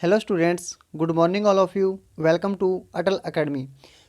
Hello students, good morning all of you. Welcome to Atal academy.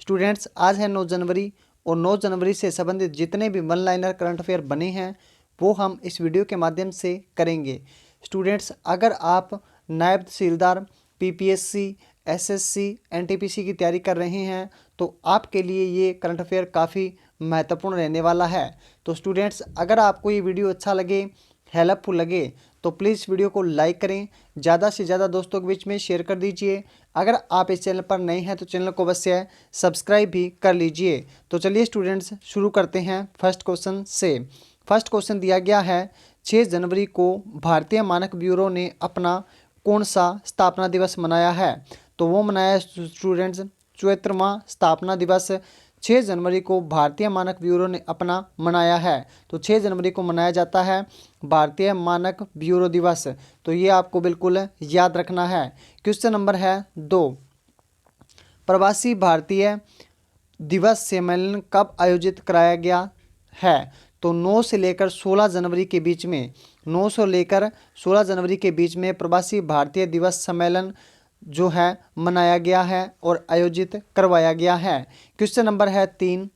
Students, आज है 9 जनवरी और 9 जनवरी से संबंधित जितने भी वन लाइनर करंट अफेयर बने हैं वो हम इस वीडियो के माध्यम से करेंगे। स्टूडेंट्स, अगर आप नायब तहसीलदार, पीपीएससी, एसएससी, एनटीपीसी की तैयारी कर रहे हैं तो आपके लिए ये करंट अफेयर काफ़ी महत्वपूर्ण रहने वाला है। तो स्टूडेंट्स, अगर आपको ये वीडियो अच्छा लगे, हेल्पफुल लगे तो प्लीज़ वीडियो को लाइक करें, ज़्यादा से ज़्यादा दोस्तों के बीच में शेयर कर दीजिए। अगर आप इस चैनल पर नए हैं तो चैनल को अवश्य सब्सक्राइब भी कर लीजिए। तो चलिए स्टूडेंट्स, शुरू करते हैं फर्स्ट क्वेश्चन से। फर्स्ट क्वेश्चन दिया गया है, 6 जनवरी को भारतीय मानक ब्यूरो ने अपना कौन सा स्थापना दिवस मनाया है? तो वो मनाया स्टूडेंट्स 74वां स्थापना दिवस 6 जनवरी को भारतीय मानक ब्यूरो ने अपना मनाया है। तो 6 जनवरी को मनाया जाता है भारतीय मानक ब्यूरो दिवस। तो ये आपको बिल्कुल याद रखना है। क्वेश्चन नंबर है 2, प्रवासी भारतीय दिवस सम्मेलन कब आयोजित कराया गया है? तो 9 से लेकर 16 जनवरी के बीच में, 9 से लेकर 16 जनवरी के बीच में प्रवासी भारतीय दिवस सम्मेलन जो है मनाया गया है और आयोजित करवाया गया है। क्वेश्चन नंबर है 3,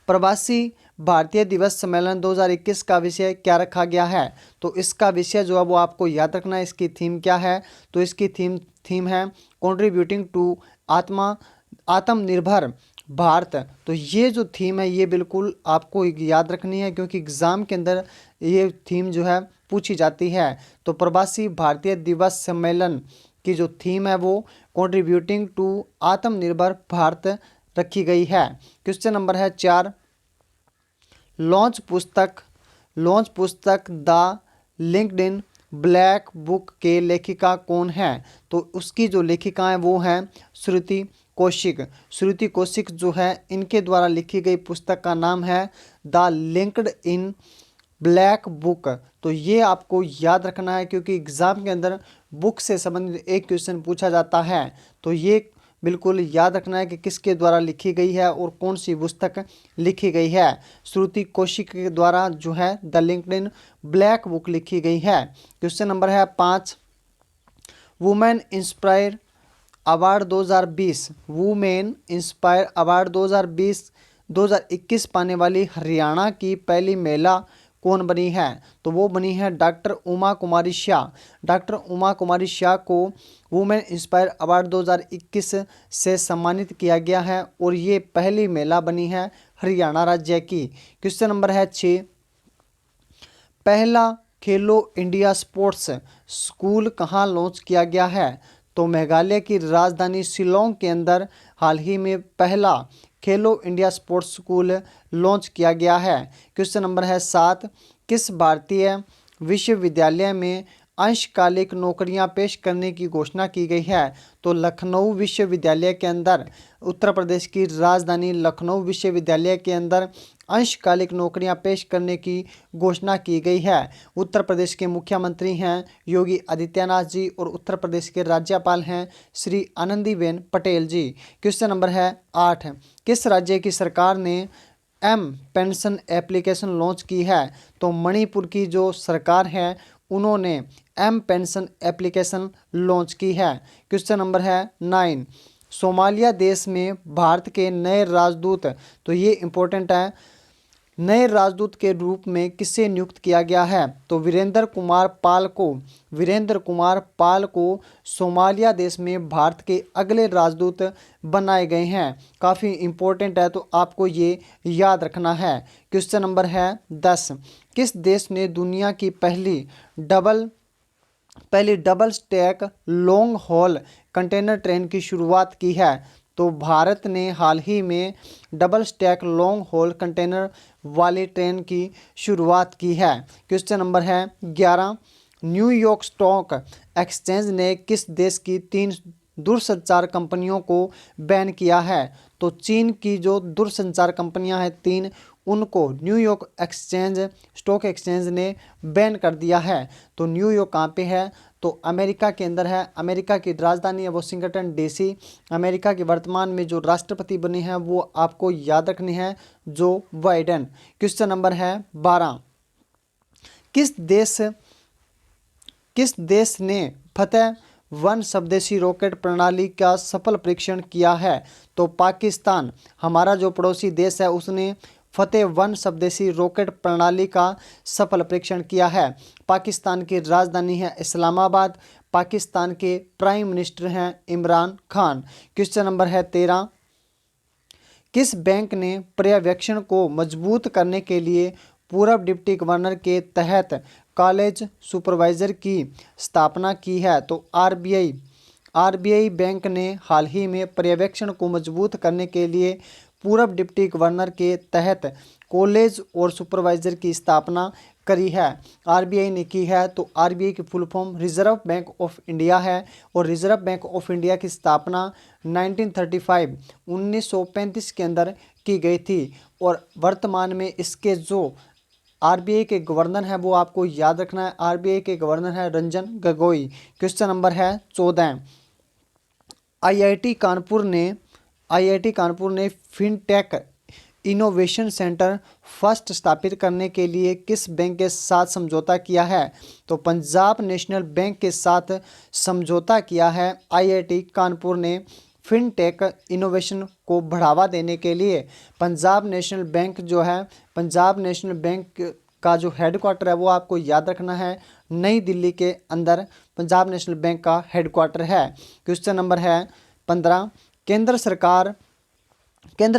प्रवासी भारतीय दिवस सम्मेलन 2021 का विषय क्या रखा गया है? तो इसका विषय जो है वो आपको याद रखना है। इसकी थीम क्या है? तो इसकी थीम है कंट्रीब्यूटिंग टू आत्मनिर्भर भारत। तो ये जो थीम है ये बिल्कुल आपको याद रखनी है क्योंकि एग्ज़ाम के अंदर ये थीम जो है पूछी जाती है। तो प्रवासी भारतीय दिवस सम्मेलन की जो थीम है वो कंट्रीब्यूटिंग टू आत्मनिर्भर भारत रखी गई है। क्वेश्चन नंबर है 4, लॉन्च पुस्तक द लिंक्डइन ब्लैक बुक के लेखिका कौन है? तो उसकी जो लेखिका है वो हैं श्रुति कौशिक जो है इनके द्वारा लिखी गई पुस्तक का नाम है the linked in black book. तो ये आपको याद रखना है क्योंकि एग्ज़ाम के अंदर बुक से संबंधित एक क्वेश्चन पूछा जाता है। तो ये बिल्कुल याद रखना है कि किसके द्वारा लिखी गई है और कौन सी पुस्तक लिखी गई है। श्रुति कौशिक के द्वारा जो है द लिंक्डइन ब्लैक बुक लिखी गई है। क्वेश्चन नंबर है 5, women inspire award 2020, women inspire award 2021 पाने वाली हरियाणा की पहली महिला कौन बनी है? तो वो बनी है डॉक्टर उमा कुमारी शाह। डॉक्टर उमा कुमारी शाह को वुमेन इंस्पायर अवार्ड 2021 से सम्मानित किया गया है और ये पहली महिला बनी है हरियाणा राज्य की। क्वेश्चन नंबर है 6, पहला खेलो इंडिया स्पोर्ट्स स्कूल कहाँ लॉन्च किया गया है? तो मेघालय की राजधानी शिलोंग के अंदर हाल ही में पहला खेलो इंडिया स्पोर्ट्स स्कूल लॉन्च किया गया है। क्वेश्चन नंबर है 7, किस भारतीय विश्वविद्यालय में अंशकालिक नौकरियां पेश करने की घोषणा की गई है? तो लखनऊ विश्वविद्यालय के अंदर, उत्तर प्रदेश की राजधानी लखनऊ विश्वविद्यालय के अंदर अंशकालिक नौकरियां पेश करने की घोषणा की गई है। उत्तर प्रदेश के मुख्यमंत्री हैं योगी आदित्यनाथ जी और उत्तर प्रदेश के राज्यपाल हैं श्री आनंदीबेन पटेल जी। क्वेश्चन नंबर है 8, किस राज्य की सरकार ने एम पेंशन एप्लीकेशन लॉन्च की है? तो मणिपुर की जो सरकार है उन्होंने एम पेंशन एप्लीकेशन लॉन्च की है। क्वेश्चन नंबर है 9, सोमालिया देश में भारत के नए राजदूत, तो ये इम्पोर्टेंट है, नए राजदूत के रूप में किसे नियुक्त किया गया है? तो वीरेंद्र कुमार पाल को सोमालिया देश में भारत के अगले राजदूत बनाए गए हैं। काफ़ी इम्पोर्टेंट है तो आपको ये याद रखना है। क्वेश्चन नंबर है 10, किस देश ने दुनिया की पहली double stack long haul container train की शुरुआत की है? तो भारत ने हाल ही में double stack long haul container वाली ट्रेन की शुरुआत की है। क्वेश्चन नंबर है 11, न्यूयॉर्क स्टॉक एक्सचेंज ने किस देश की 3 दूरसंचार कंपनियों को बैन किया है? तो चीन की जो दूरसंचार कंपनियां हैं 3, उनको न्यूयॉर्क स्टॉक एक्सचेंज ने बैन कर दिया है। तो न्यूयॉर्क कहाँ पे है? तो अमेरिका के अंदर है। अमेरिका की राजधानी है वाशिंगटन डीसी। अमेरिका के वर्तमान में जो राष्ट्रपति बने हैं वो आपको याद रखने हैं, जो बाइडेन। क्वेश्चन नंबर है 12, किस देश ने फतेह वन स्वदेशी रॉकेट प्रणाली का सफल परीक्षण किया है? तो पाकिस्तान, हमारा जो पड़ोसी देश है, उसने फतेह वन स्वदेशी रॉकेट प्रणाली का सफल परीक्षण किया है। पाकिस्तान की राजधानी है इस्लामाबाद। पाकिस्तान के प्राइम मिनिस्टर हैं इमरान खान। क्वेश्चन नंबर है 13। किस बैंक ने पर्यवेक्षण को मजबूत करने के लिए पूर्व डिप्टी गवर्नर के तहत कॉलेज सुपरवाइजर की स्थापना की है? तो आरबीआई बैंक ने हाल ही में पर्यवेक्षण को मजबूत करने के लिए पूर्व डिप्टी गवर्नर के तहत कॉलेज और सुपरवाइजर की स्थापना करी है। आरबीआई ने की है। तो आरबीआई की full form reserve bank of India है और रिजर्व बैंक ऑफ इंडिया की स्थापना 1935 के अंदर की गई थी और वर्तमान में इसके जो आरबीआई के गवर्नर हैं वो आपको याद रखना है। आरबीआई के गवर्नर है रंजन गोगोई। क्वेश्चन नंबर है 14। आईआईटी कानपुर ने फिनटेक इनोवेशन सेंटर फर्स्ट स्थापित करने के लिए किस बैंक के साथ समझौता किया है? तो पंजाब नेशनल बैंक के साथ समझौता किया है आईआईटी कानपुर ने फिनटेक इनोवेशन को बढ़ावा देने के लिए। पंजाब नेशनल बैंक जो है, पंजाब नेशनल बैंक का जो हेडक्वार्टर है वो आपको याद रखना है, नई दिल्ली के अंदर पंजाब नेशनल बैंक का हेडक्वार्टर है। क्वेश्चन नंबर है 15। केंद्र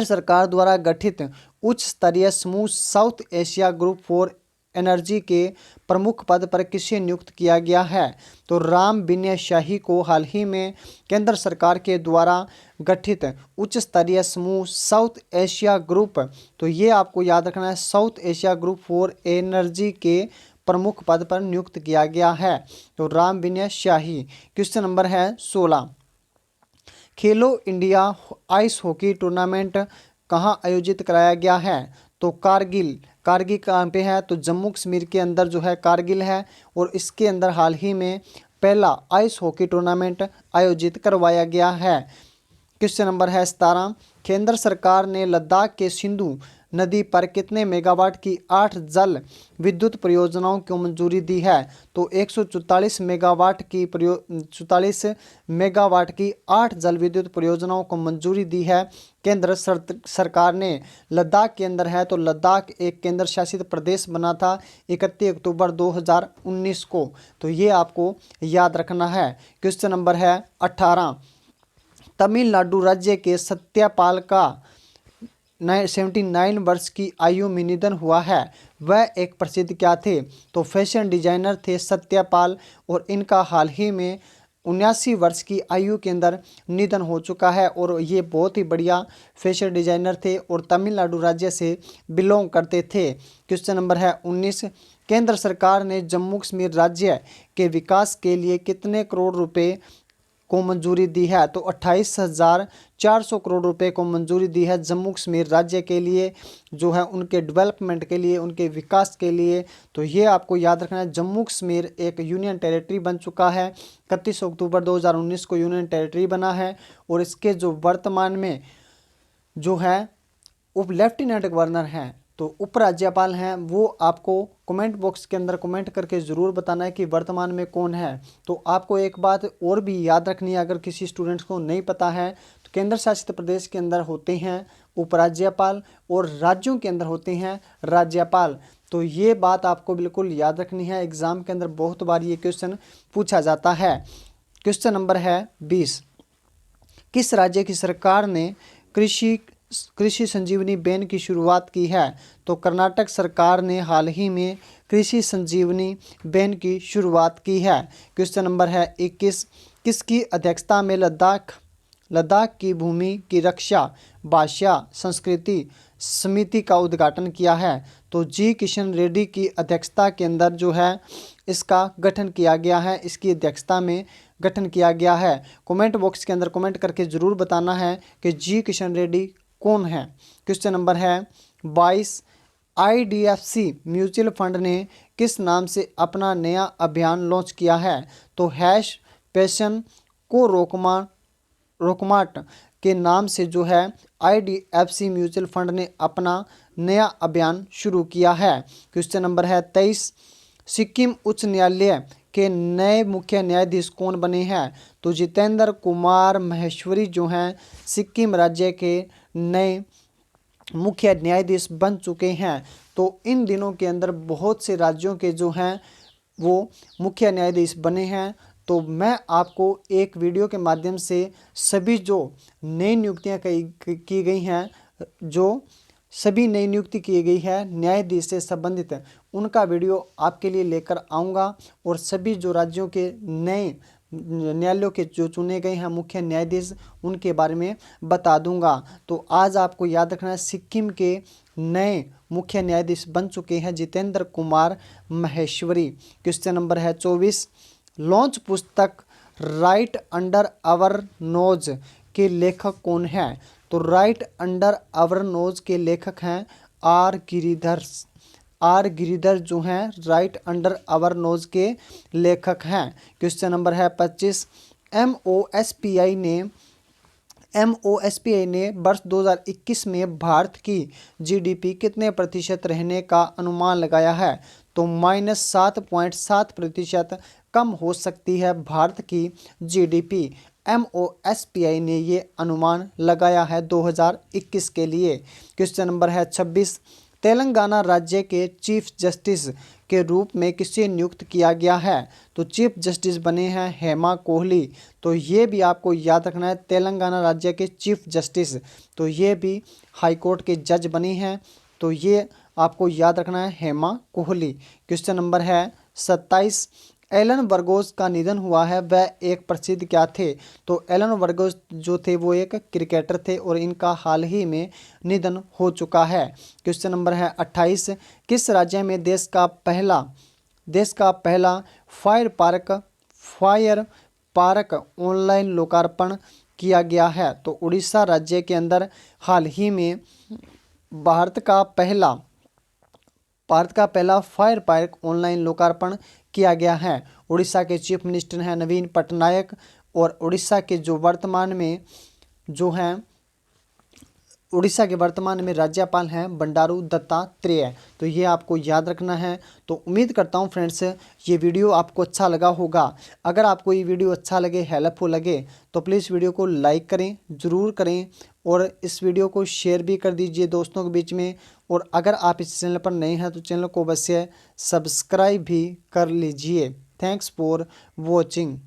सरकार द्वारा गठित उच्च स्तरीय समूह south Asia group for energy के प्रमुख पद पर किसे नियुक्त किया गया है? तो राम विनय शाही को हाल ही में केंद्र सरकार के द्वारा गठित उच्च स्तरीय समूह साउथ एशिया ग्रुप, तो ये आपको याद रखना है, south Asia group for energy के प्रमुख पद पर नियुक्त किया गया है। तो राम विनय शाही। क्वेश्चन नंबर है 16। खेलो इंडिया आइस हॉकी टूर्नामेंट कहाँ आयोजित कराया गया है? तो कारगिल कहाँ पे है? तो जम्मू कश्मीर के अंदर जो है कारगिल है और इसके अंदर हाल ही में पहला आइस हॉकी टूर्नामेंट आयोजित करवाया गया है। क्वेश्चन नंबर है 17। केंद्र सरकार ने लद्दाख के सिंधु नदी पर कितने मेगावाट की 8 जल विद्युत परियोजनाओं को मंजूरी दी है? तो 144 मेगावाट की 8 जल विद्युत परियोजनाओं को मंजूरी दी है केंद्र सरकार ने। लद्दाख के अंदर है, तो लद्दाख एक केंद्र शासित प्रदेश बना था 31 अक्टूबर 2019 को, तो ये आपको याद रखना है। क्वेश्चन नंबर है 18। तमिलनाडु राज्य के सत्यपाल का 79 वर्ष की आयु में निधन हुआ है। वह एक प्रसिद्ध क्या थे? तो फैशन डिजाइनर थे सत्यपाल और इनका हाल ही में 79 वर्ष की आयु के अंदर निधन हो चुका है और ये बहुत ही बढ़िया फैशन डिजाइनर थे और तमिलनाडु राज्य से बिलोंग करते थे। क्वेश्चन नंबर है 19। केंद्र सरकार ने जम्मू कश्मीर राज्य के विकास के लिए कितने करोड़ रुपए को मंजूरी दी है? तो 28,400 करोड़ रुपए को मंजूरी दी है जम्मू कश्मीर राज्य के लिए, जो है उनके डेवलपमेंट के लिए, उनके विकास के लिए। तो ये आपको याद रखना है, जम्मू कश्मीर एक यूनियन टेरिटरी बन चुका है, 31 अक्टूबर 2019 को यूनियन टेरिटरी बना है और इसके जो वर्तमान में जो है उप लेफ्टिनेंट गवर्नर हैं, तो उपराज्यपाल हैं, वो आपको कमेंट बॉक्स के अंदर कमेंट करके ज़रूर बताना है कि वर्तमान में कौन है। तो आपको एक बात और भी याद रखनी है, अगर किसी स्टूडेंट्स को नहीं पता है, तो केंद्र शासित प्रदेश के अंदर होते हैं उपराज्यपाल और राज्यों के अंदर होते हैं राज्यपाल। तो ये बात आपको बिल्कुल याद रखनी है, एग्ज़ाम के अंदर बहुत बार ये क्वेश्चन पूछा जाता है। क्वेश्चन नंबर है 20। किस राज्य की सरकार ने कृषि संजीवनी बैन की शुरुआत की है? तो कर्नाटक सरकार ने हाल ही में कृषि संजीवनी बैन की शुरुआत की है। क्वेश्चन नंबर है 21। किसकी अध्यक्षता में लद्दाख की भूमि की रक्षा भाषा संस्कृति समिति का उद्घाटन किया है? तो जी किशन रेड्डी की अध्यक्षता के अंदर जो है इसका गठन किया गया है, इसकी अध्यक्षता में गठन किया गया है। कमेंट बॉक्स के अंदर कमेंट करके ज़रूर बताना है कि जी किशन रेड्डी कौन है। क्वेश्चन नंबर है 22। आईडीएफसी म्यूचुअल फंड ने किस नाम से अपना नया अभियान लॉन्च किया है? तो पैशन को रोकमाट के नाम से जो है आईडीएफसी म्यूचुअल फंड ने अपना नया अभियान शुरू किया है। क्वेश्चन नंबर है 23। सिक्किम उच्च न्यायालय के नए मुख्य न्यायाधीश कौन बने हैं? तो जितेंद्र कुमार माहेश्वरी जो हैं सिक्किम राज्य के नए मुख्य न्यायाधीश बन चुके हैं। तो इन दिनों के अंदर बहुत से राज्यों के जो हैं वो मुख्य न्यायाधीश बने हैं। तो मैं आपको एक वीडियो के माध्यम से सभी जो नई नियुक्तियां की गई हैं, जो सभी नई नियुक्ति की गई है न्यायाधीश से संबंधित, उनका वीडियो आपके लिए लेकर आऊँगा और सभी जो राज्यों के नए न्यायालयों के जो चुने गए हैं मुख्य न्यायाधीश उनके बारे में बता दूंगा। तो आज आपको याद रखना है, सिक्किम के नए मुख्य न्यायाधीश बन चुके हैं जितेंद्र कुमार माहेश्वरी। क्वेश्चन नंबर है 24। लॉन्च पुस्तक राइट अंडर आवर नोज के लेखक कौन हैं? तो राइट अंडर आवर नोज के लेखक हैं आर गिरिधर जो हैं राइट अंडर आवर नोज के लेखक हैं। क्वेश्चन नंबर है 25। एमओएसपीआई ने वर्ष 2021 में भारत की जीडीपी कितने प्रतिशत रहने का अनुमान लगाया है? तो -7.7% कम हो सकती है भारत की जीडीपी। एमओएसपीआई ने ये अनुमान लगाया है 2021 के लिए। क्वेश्चन नंबर है 26। तेलंगाना राज्य के चीफ जस्टिस के रूप में किसे नियुक्त किया गया है? तो चीफ जस्टिस बने हैं हेमा कोहली। तो ये भी आपको याद रखना है, तेलंगाना राज्य के चीफ जस्टिस, तो ये भी हाई कोर्ट के जज बने हैं। तो ये आपको याद रखना है, हेमा कोहली। क्वेश्चन नंबर है 27। एलन वर्गोस का निधन हुआ है, वह एक प्रसिद्ध क्या थे? तो एलन वर्गोस जो थे वो एक क्रिकेटर थे और इनका हाल ही में निधन हो चुका है। क्वेश्चन नंबर है 28। किस राज्य में देश का पहला फायर पार्क ऑनलाइन लोकार्पण किया गया है? तो उड़ीसा राज्य के अंदर हाल ही में भारत का पहला फायर पार्क ऑनलाइन लोकार्पण किया गया है। उड़ीसा के चीफ मिनिस्टर हैं नवीन पटनायक और उड़ीसा के वर्तमान में राज्यपाल हैं बंडारू दत्तात्रेय। तो ये आपको याद रखना है। तो उम्मीद करता हूँ फ्रेंड्स ये वीडियो आपको अच्छा लगा होगा। अगर आपको ये वीडियो अच्छा लगे, हेल्पफुल लगे, तो प्लीज़ वीडियो को लाइक करें, ज़रूर करें और इस वीडियो को शेयर भी कर दीजिए दोस्तों के बीच में। और अगर आप इस चैनल पर नए हैं तो चैनल को अवश्य सब्सक्राइब भी कर लीजिए। Thanks for watching.